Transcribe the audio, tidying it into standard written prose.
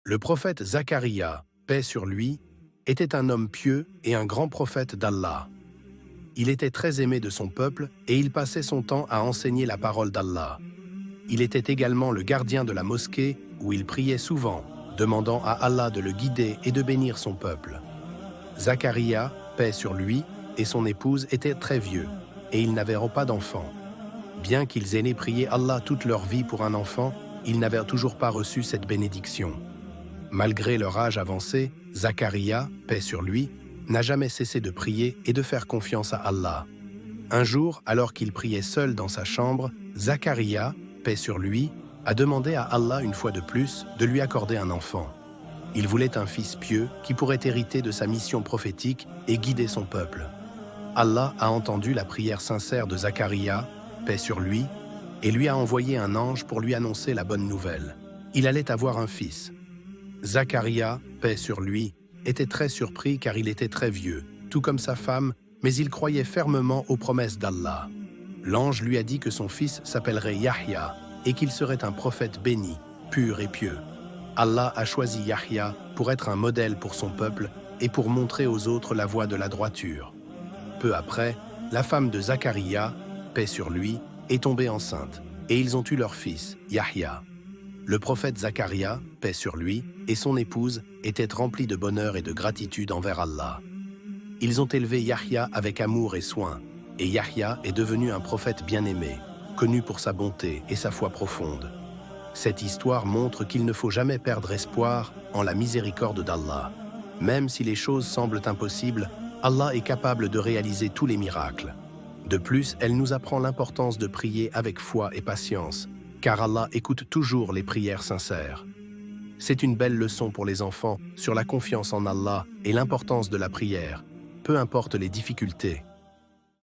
Le prophète Zacharia, paix sur lui, était un homme pieux et un grand prophète d'Allah. Il était très aimé de son peuple et il passait son temps à enseigner la parole d'Allah. Il était également le gardien de la mosquée où il priait souvent, demandant à Allah de le guider et de bénir son peuple. Zacharia, paix sur lui, et son épouse étaient très vieux, et ils n'avaient pas d'enfants. Bien qu'ils aient prié Allah toute leur vie pour un enfant, ils n'avaient toujours pas reçu cette bénédiction. Malgré leur âge avancé, Zacharia, paix sur lui, n'a jamais cessé de prier et de faire confiance à Allah. Un jour, alors qu'il priait seul dans sa chambre, Zacharia, paix sur lui, a demandé à Allah une fois de plus de lui accorder un enfant. Il voulait un fils pieux qui pourrait hériter de sa mission prophétique et guider son peuple. Allah a entendu la prière sincère de Zacharia, paix sur lui, et lui a envoyé un ange pour lui annoncer la bonne nouvelle. Il allait avoir un fils. Zacharia, paix sur lui, était très surpris car il était très vieux, tout comme sa femme, mais il croyait fermement aux promesses d'Allah. L'ange lui a dit que son fils s'appellerait Yahya et qu'il serait un prophète béni, pur et pieux. Allah a choisi Yahya pour être un modèle pour son peuple et pour montrer aux autres la voie de la droiture. Peu après, la femme de Zacharia, paix sur lui, est tombée enceinte et ils ont eu leur fils, Yahya. Le prophète Zacharia, paix sur lui, et son épouse étaient remplis de bonheur et de gratitude envers Allah. Ils ont élevé Yahya avec amour et soin, et Yahya est devenu un prophète bien-aimé, connu pour sa bonté et sa foi profonde. Cette histoire montre qu'il ne faut jamais perdre espoir en la miséricorde d'Allah. Même si les choses semblent impossibles, Allah est capable de réaliser tous les miracles. De plus, elle nous apprend l'importance de prier avec foi et patience, car Allah écoute toujours les prières sincères. C'est une belle leçon pour les enfants sur la confiance en Allah et l'importance de la prière, peu importe les difficultés.